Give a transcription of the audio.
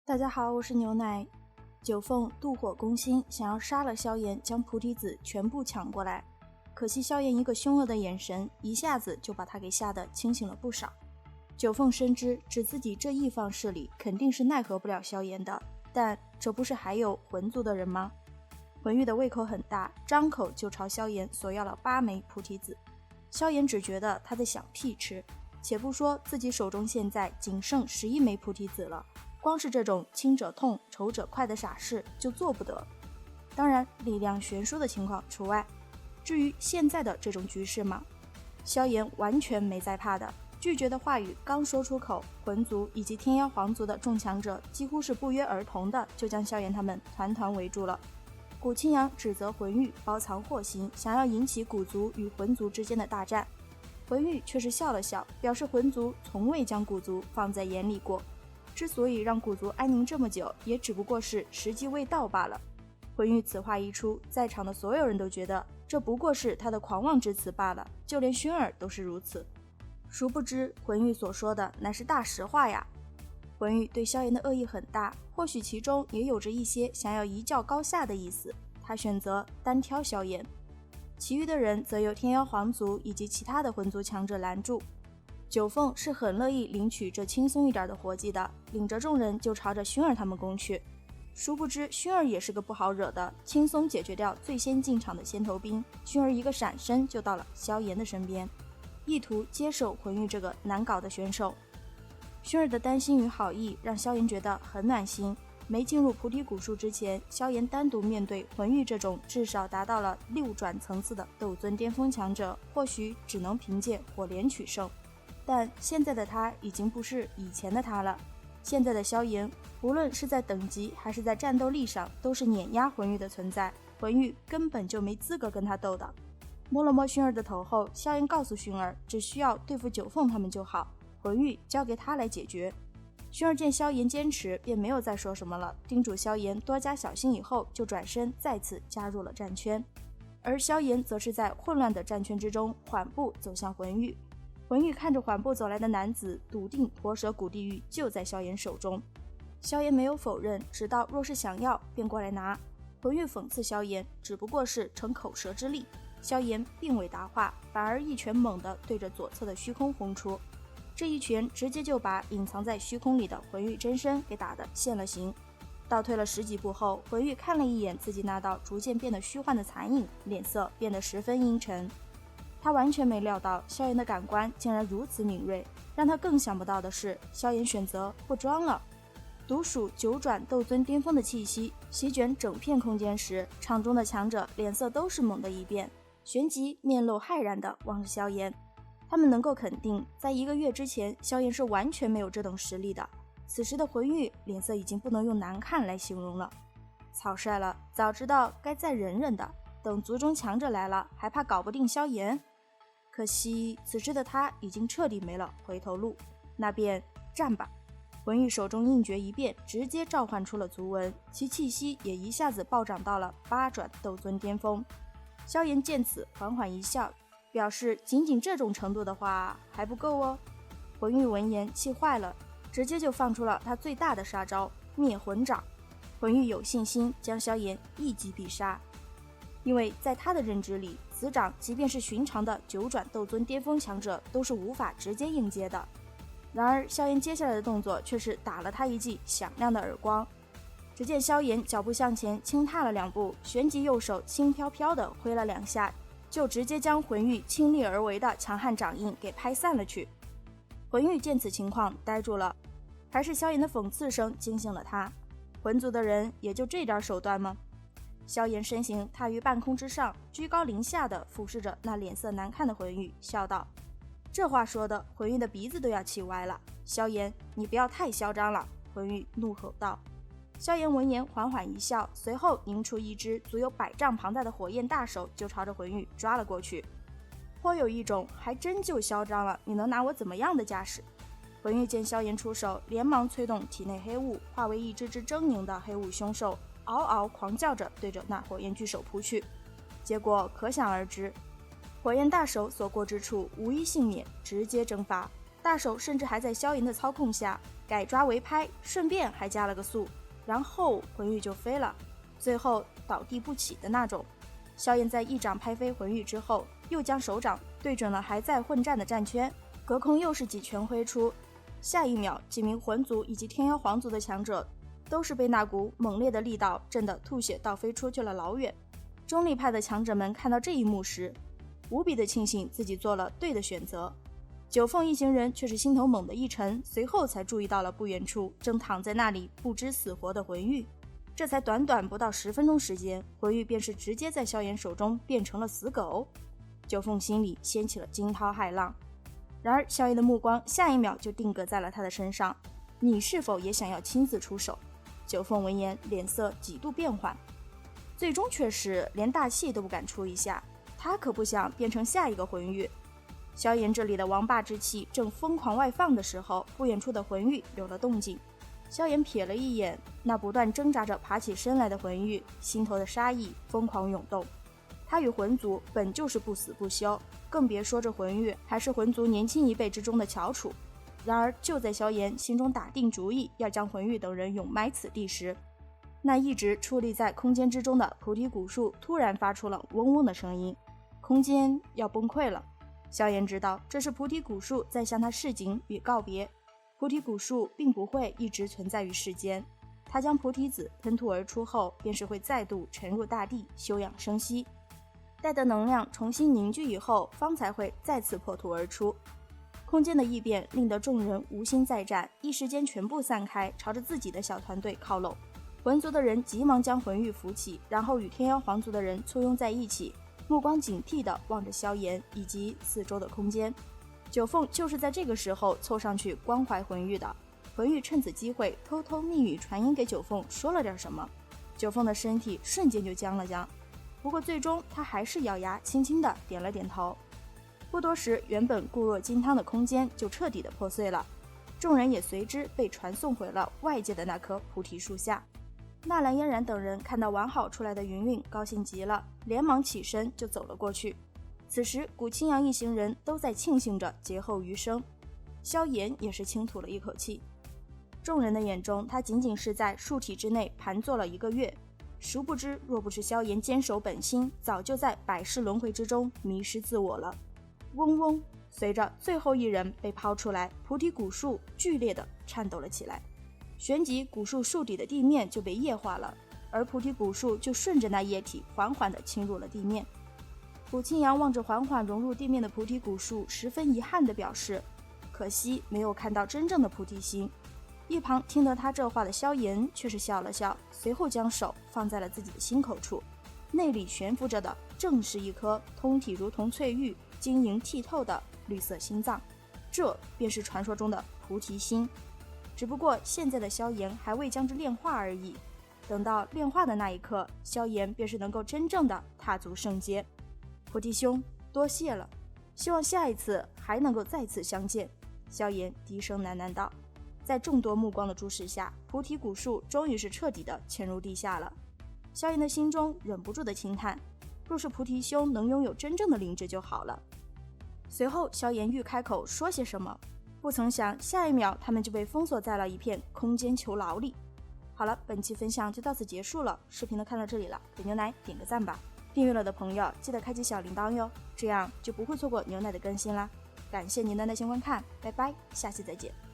大家好，我是牛奶。九凤妒火攻心，想要杀了萧炎，将菩提子全部抢过来。可惜萧炎一个凶恶的眼神，一下子就把他给吓得清醒了不少。九凤深知，只自己这一方势力肯定是奈何不了萧炎的，但这不是还有魂族的人吗？魂玉的胃口很大，张口就朝萧炎索要了8枚菩提子。萧炎只觉得他在想屁吃，且不说自己手中现在仅剩11枚菩提子了，光是这种轻者痛仇者快的傻事就做不得。当然力量悬殊的情况除外，至于现在的这种局势嘛，萧炎完全没在怕的。拒绝的话语刚说出口，魂族以及天妖皇族的众强者几乎是不约而同的就将萧炎他们团团围住了。古青阳指责魂玉包藏祸心，想要引起古族与魂族之间的大战。魂玉却是笑了笑，表示魂族从未将古族放在眼里过，之所以让古族安宁这么久，也只不过是时机未到罢了。魂玉此话一出，在场的所有人都觉得这不过是他的狂妄之词罢了，就连薰儿都是如此。殊不知魂玉所说的乃是大实话呀。魂玉对萧炎的恶意很大，或许其中也有着一些想要一较高下的意思，他选择单挑萧炎，其余的人则由天妖皇族以及其他的魂族强者拦住。九凤是很乐意领取这轻松一点的活计的，领着众人就朝着薰儿他们攻去。殊不知薰儿也是个不好惹的，轻松解决掉最先进场的先头兵，薰儿一个闪身就到了萧炎的身边，意图接受魂玉这个难搞的选手。薰儿的担心与好意让萧炎觉得很暖心。没进入菩提古树之前，萧炎单独面对魂玉这种至少达到了6转层次的斗尊巅峰强者，或许只能凭借火莲取胜。但现在的他已经不是以前的他了，现在的萧炎无论是在等级还是在战斗力上都是碾压魂玉的存在，魂玉根本就没资格跟他斗的。摸了摸薰儿的头后，萧炎告诉薰儿只需要对付九凤他们就好，魂玉交给他来解决。薰儿见萧炎坚持，便没有再说什么了，叮嘱萧炎多加小心，以后就转身再次加入了战圈。而萧炎则是在混乱的战圈之中缓步走向魂玉。魂玉看着缓步走来的男子，笃定驼蛇古地狱就在萧炎手中。萧炎没有否认，直到若是想要便过来拿。魂玉讽刺萧炎只不过是逞口舌之力，萧炎并未答话，反而一拳猛地对着左侧的虚空轰出。这一拳直接就把隐藏在虚空里的魂玉真身给打得现了形。倒退了10几步后，魂玉看了一眼自己那道逐渐变得虚幻的残影，脸色变得十分阴沉。他完全没料到萧炎的感官竟然如此敏锐，让他更想不到的是，萧炎选择不装了。独属9转斗尊巅峰的气息席卷整片空间时，场中的强者脸色都是猛地一变，旋即面露骇然地望着萧炎。他们能够肯定，在1个月之前，萧炎是完全没有这等实力的。此时的魂玉脸色已经不能用难看来形容了。草率了，早知道该再忍忍的，等族中强者来了，还怕搞不定萧炎？可惜此时的他已经彻底没了回头路，那便战吧。魂玉手中印诀一变，直接召唤出了族文，其气息也一下子暴涨到了8转斗尊巅峰。萧炎见此缓缓一笑，表示仅仅这种程度的话还不够哦。魂玉闻言气坏了，直接就放出了他最大的杀招灭魂掌。魂玉有信心将萧炎一击必杀，因为在他的认知里，此掌即便是寻常的9转斗尊巅峰强者都是无法直接应接的。然而萧炎接下来的动作却是打了他一记响亮的耳光。只见萧炎脚步向前轻踏了2步，旋即右手轻飘飘地挥了2下，就直接将魂玉倾力而为的强悍掌印给拍散了去。魂玉见此情况呆住了，还是萧炎的讽刺声惊醒了他。魂族的人也就这点手段吗？萧炎身形踏于半空之上，居高临下的俯视着那脸色难看的魂玉，笑道：这话说的魂玉的鼻子都要气歪了。萧炎，你不要太嚣张了。魂玉怒吼道。萧炎闻言缓缓一笑，随后凝出一只足有100丈庞大的火焰大手，就朝着魂玉抓了过去。颇有一种还真就嚣张了，你能拿我怎么样的架势。魂玉见萧炎出手，连忙催动体内黑雾，化为一只只狰狞的黑雾凶兽，嗷嗷狂叫着对着那火焰巨手扑去。结果可想而知，火焰大手所过之处无一幸免，直接蒸发。大手甚至还在萧炎的操控下改抓为拍，顺便还加了个速，然后魂玉就飞了，最后倒地不起的那种。萧炎在一掌拍飞魂玉之后，又将手掌对准了还在混战的战圈，隔空又是几拳挥出。下一秒，几名魂族以及天妖皇族的强者都是被那股猛烈的力道震得吐血倒飞出去了老远。中立派的强者们看到这一幕时，无比的庆幸自己做了对的选择。九凤一行人却是心头猛地一沉，随后才注意到了不远处正躺在那里不知死活的魂玉。这才短短不到10分钟时间，魂玉便是直接在萧炎手中变成了死狗。九凤心里掀起了惊涛骇浪，然而萧炎的目光下一秒就定格在了他的身上。你是否也想要亲自出手？九凤闻言脸色几度变幻，最终却是连大气都不敢出一下，他可不想变成下一个魂玉。萧炎这里的王霸之气正疯狂外放的时候，不远处的魂玉有了动静。萧炎瞥了一眼那不断挣扎着爬起身来的魂玉，心头的杀意疯狂涌动。他与魂族本就是不死不休，更别说这魂玉还是魂族年轻一辈之中的翘楚。然而就在萧炎心中打定主意要将魂玉等人永埋此地时，那一直矗立在空间之中的菩提古树突然发出了嗡嗡的声音，空间要崩溃了。萧炎知道这是菩提古树在向他示警与告别。菩提古树并不会一直存在于世间，它将菩提子喷吐而出后，便是会再度沉入大地休养生息，待得能量重新凝聚以后，方才会再次破土而出。空间的异变令得众人无心再战，一时间全部散开，朝着自己的小团队靠拢。魂族的人急忙将魂玉扶起，然后与天妖皇族的人簇拥在一起，目光警惕地望着萧炎以及四周的空间。九凤就是在这个时候凑上去关怀魂玉的。魂玉趁此机会偷偷密语传音给九凤说了点什么，九凤的身体瞬间就僵了僵，不过最终他还是咬牙轻轻地点了点头。不多时，原本固若金汤的空间就彻底的破碎了，众人也随之被传送回了外界的那棵菩提树下。纳兰嫣然等人看到完好出来的云云，高兴极了，连忙起身就走了过去。此时古清扬一行人都在庆幸着劫后余生，萧炎也是轻吐了一口气。众人的眼中，他仅仅是在树体之内盘坐了1个月，殊不知若不是萧炎坚守本心，早就在百世轮回之中迷失自我了。嗡嗡，随着最后一人被抛出来，菩提古树剧烈地颤抖了起来，旋即古树树底的地面就被液化了，而菩提古树就顺着那液体缓缓地侵入了地面。古清扬望着缓缓融入地面的菩提古树，十分遗憾地表示，可惜没有看到真正的菩提心。一旁听得他这话的萧炎却是笑了笑，随后将手放在了自己的心口处，内里悬浮着的正是一颗通体如同翠玉、晶莹剔透的绿色心脏，这便是传说中的菩提心。只不过现在的萧炎还未将之炼化而已，等到炼化的那一刻，萧炎便是能够真正的踏足圣阶。菩提兄，多谢了，希望下一次还能够再次相见。萧炎低声喃喃道。在众多目光的注视下，菩提古树终于是彻底的潜入地下了。萧炎的心中忍不住的轻叹，若是菩提兄能拥有真正的灵智就好了。随后萧炎欲开口说些什么，不曾想下一秒他们就被封锁在了一片空间囚牢里。好了，本期分享就到此结束了，视频都看到这里了，给牛奶点个赞吧。订阅了的朋友记得开启小铃铛哟，这样就不会错过牛奶的更新啦。感谢您的耐心观看，拜拜，下期再见。